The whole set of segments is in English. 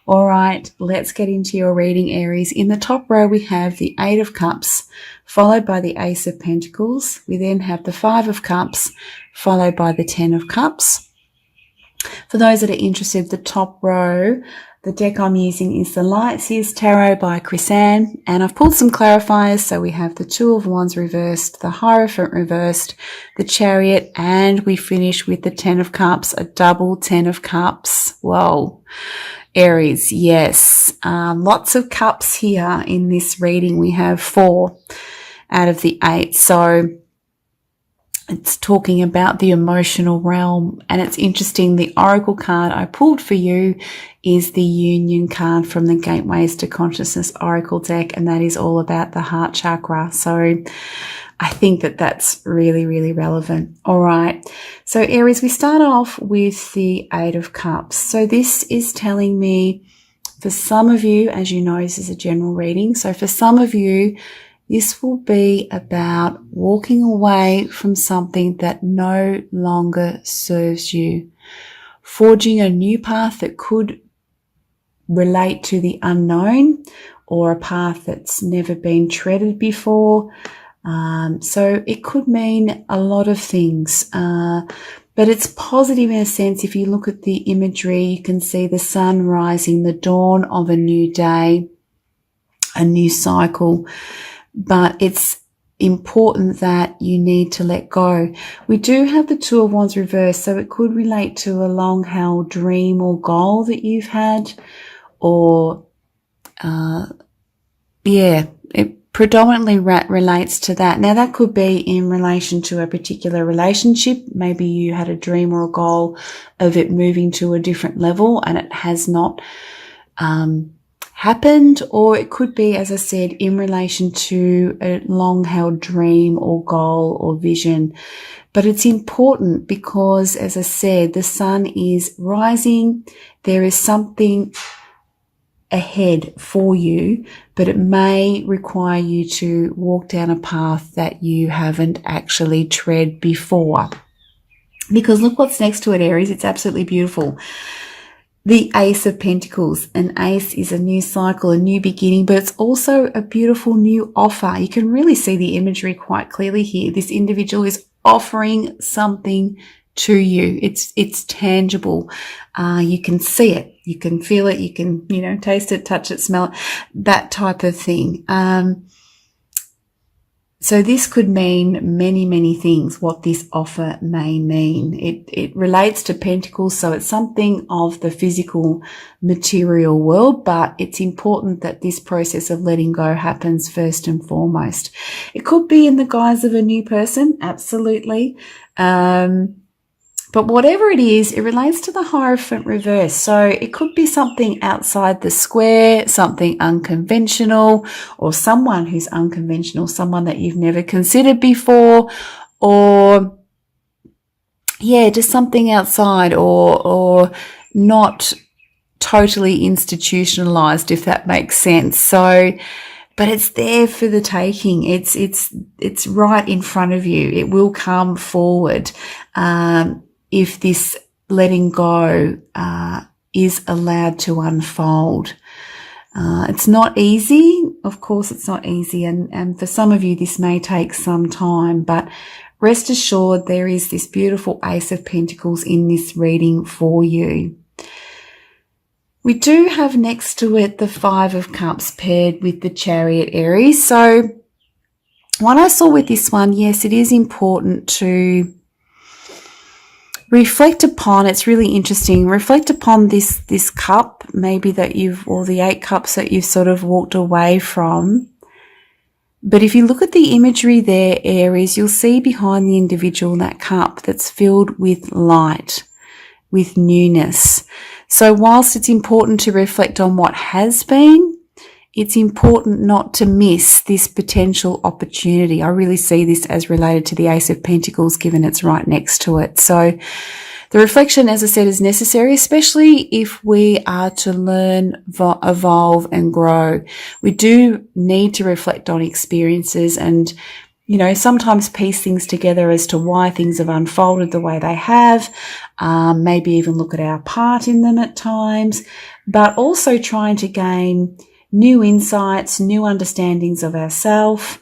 All right, let's get into your reading, Aries. In the top row, we have the Eight of Cups, followed by the Ace of Pentacles. We then have the Five of Cups, followed by the Ten of Cups. For those that are interested, the top row, the deck I'm using is the Lights Years Tarot by Chrisanne, and I've pulled some clarifiers. So we have the Two of Wands reversed, the Hierophant reversed, the Chariot, and we finish with the Ten of Cups, a double Ten of Cups. Whoa. Aries, yes. Lots of cups here in this reading. We have 4 out of the 8. So it's talking about the emotional realm, and it's interesting. The Oracle card I pulled for you is the Union card from the Gateways to Consciousness Oracle deck, and that is all about the heart chakra. So I think that that's really, really relevant. All right. So Aries, we start off with the Eight of Cups. So this is telling me, for some of you, as you know, this is a general reading. So for some of you, this will be about walking away from something that no longer serves you, forging a new path that could relate to the unknown, or a path that's never been treaded before. So it could mean a lot of things, but it's positive in a sense. If you look at the imagery, you can see the sun rising, the dawn of a new day, a new cycle, but it's important that you need to let go. We do have the Two of Wands reversed, so it could relate to a long-held dream or goal that you've had, or it predominantly relates to that. Now, that could be in relation to a particular relationship. Maybe you had a dream or a goal of it moving to a different level and it has not happened, or it could be, as I said, in relation to a long-held dream or goal or vision. But it's important because, as I said, the sun is rising. There is something ahead for you, but it may require you to walk down a path that you haven't actually tread before. Because look what's next to it, Aries. It's absolutely beautiful. The Ace of Pentacles. An ace is a new cycle, a new beginning, but it's also a beautiful new offer. You can really see the imagery quite clearly here. This individual is offering something to you. It's tangible. You can see it. You can feel it. You can, taste it, touch it, smell it, that type of thing. So this could mean many, many things, what this offer may mean. It relates to Pentacles, so it's something of the physical material world, but it's important that this process of letting go happens first and foremost. It could be in the guise of a new person, absolutely. But whatever it is, it relates to the Hierophant reverse. So it could be something outside the square, something unconventional, or someone who's unconventional, someone that you've never considered before, or just something outside, or not totally institutionalized, if that makes sense. So, but it's there for the taking. It's right in front of you. It will come forward. If this letting go is allowed to unfold. It's not easy. Of course, it's not easy. And for some of you, this may take some time, but rest assured there is this beautiful Ace of Pentacles in this reading for you. We do have next to it the Five of Cups paired with the Chariot, Aries. So what I saw with this one, yes, it is important to reflect upon. It's really interesting. Reflect upon this cup, maybe that or the 8 cups that you've sort of walked away from. But if you look at the imagery there, Aries, you'll see behind the individual that cup that's filled with light, with newness. So whilst it's important to reflect on what has been, it's important not to miss this potential opportunity. I really see this as related to the Ace of Pentacles, given it's right next to it. So the reflection, as I said, is necessary, especially if we are to learn, evolve and grow. We do need to reflect on experiences and sometimes piece things together as to why things have unfolded the way they have, maybe even look at our part in them at times, but also trying to gain new insights, new understandings of ourselves,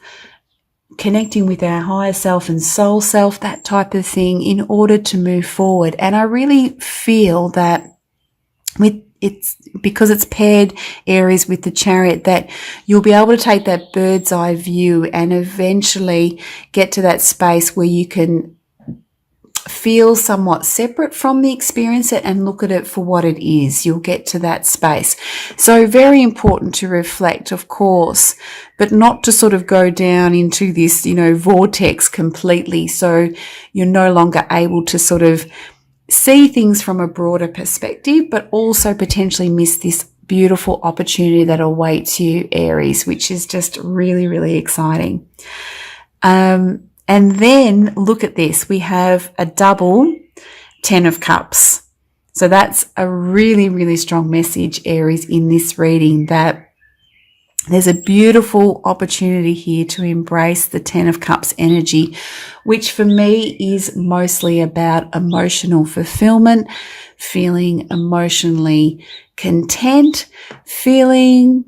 connecting with our higher self and soul self, that type of thing, in order to move forward. And I really feel that because it's paired Aries with the Chariot, that you'll be able to take that bird's eye view and eventually get to that space where you can feel somewhat separate from the experience and look at it for what it is. You'll get to that space. So very important to reflect, of course, but not to sort of go down into this, vortex completely. So you're no longer able to sort of see things from a broader perspective, but also potentially miss this beautiful opportunity that awaits you, Aries, which is just really, really exciting. And then look at this. We have a double 10 of Cups. So that's a really, really strong message, Aries, in this reading, that there's a beautiful opportunity here to embrace the 10 of Cups energy, which for me is mostly about emotional fulfillment, feeling emotionally content, feeling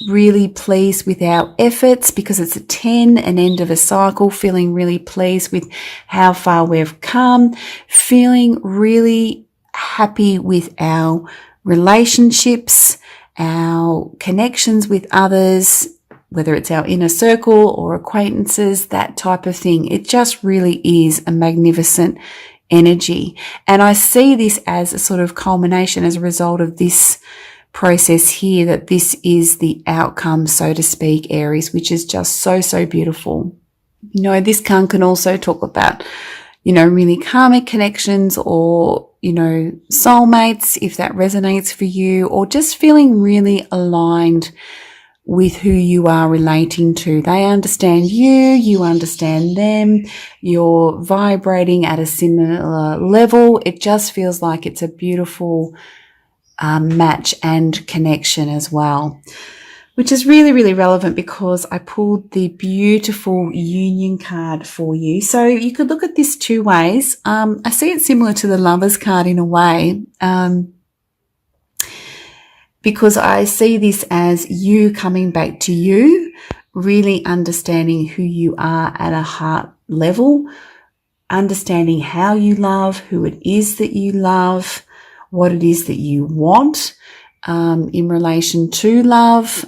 really pleased with our efforts, because it's a 10, an end of a cycle, feeling really pleased with how far we've come, feeling really happy with our relationships, our connections with others, whether it's our inner circle or acquaintances, that type of thing. It just really is a magnificent energy. And I see this as a sort of culmination as a result of this process here, that this is the outcome, so to speak, Aries, which is just so, so beautiful. This card can also talk about, really karmic connections, or soulmates, if that resonates for you, or just feeling really aligned with who you are relating to. They understand you, you understand them, you're vibrating at a similar level. It just feels like it's a beautiful match and connection as well, which is really, really relevant because I pulled the beautiful union card for you. So you could look at this two ways. I see it similar to the Lovers card in a way, because I see this as you coming back to you, really understanding who you are at a heart level, understanding how you love, who it is that you love, what it is that you want in relation to love,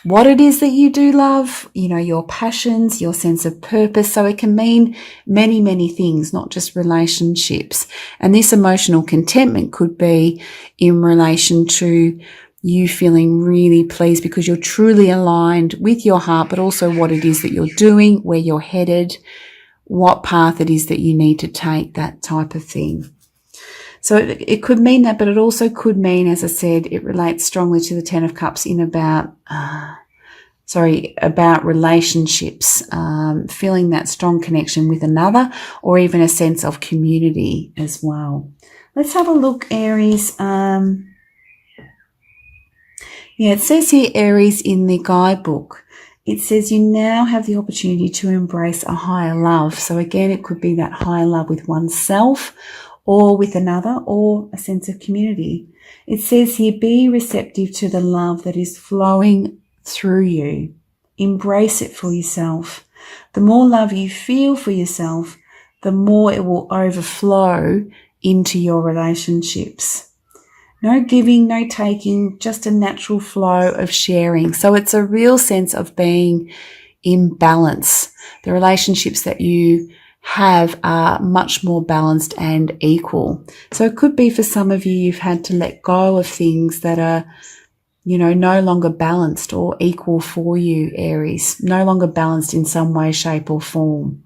what it is that you do love, your passions, your sense of purpose. So it can mean many, many things, not just relationships. And this emotional contentment could be in relation to you feeling really pleased because you're truly aligned with your heart, but also what it is that you're doing, where you're headed, what path it is that you need to take, that type of thing. So it could mean that, but it also could mean, as I said, it relates strongly to the 10 of Cups in about relationships, feeling that strong connection with another, or even a sense of community as well. Let's have a look, Aries. It says here, Aries, in the guidebook, it says you now have the opportunity to embrace a higher love. So again, it could be that higher love with oneself, or with another, or a sense of community. It says here, be receptive to the love that is flowing through you. Embrace it for yourself. The more love you feel for yourself, the more it will overflow into your relationships. No giving, no taking, just a natural flow of sharing. So it's a real sense of being in balance. The relationships that you have are much more balanced and equal. So it could be for some of you, you've had to let go of things that are, no longer balanced or equal for you, Aries, no longer balanced in some way, shape or form.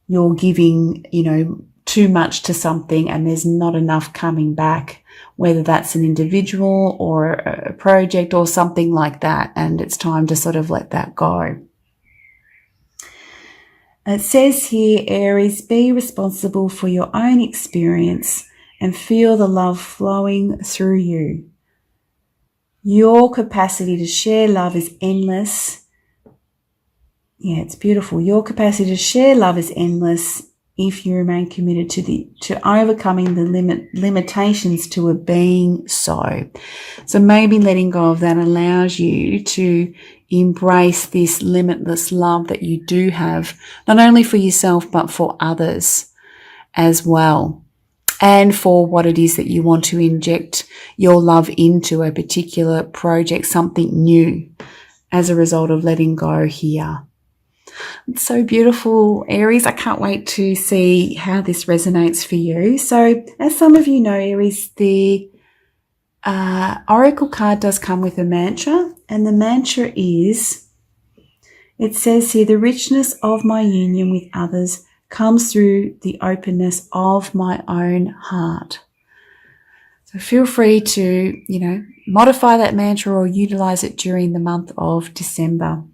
You're giving, too much to something and there's not enough coming back, whether that's an individual or a project or something like that. And it's time to sort of let that go. It says here, Aries, be responsible for your own experience and feel the love flowing through you. Your capacity to share love is endless. Yeah, it's beautiful. Your capacity to share love is endless if you remain committed to overcoming the limitations to a being so. So maybe letting go of that allows you to embrace this limitless love that you do have, not only for yourself, but for others as well. And for what it is that you want to inject your love into, a particular project, something new, as a result of letting go here. It's so beautiful, Aries. I can't wait to see how this resonates for you. So, as some of you know, Aries, the Oracle card does come with a mantra, and the mantra is, it says here, the richness of my union with others comes through the openness of my own heart. So feel free to, modify that mantra or utilize it during the month of December.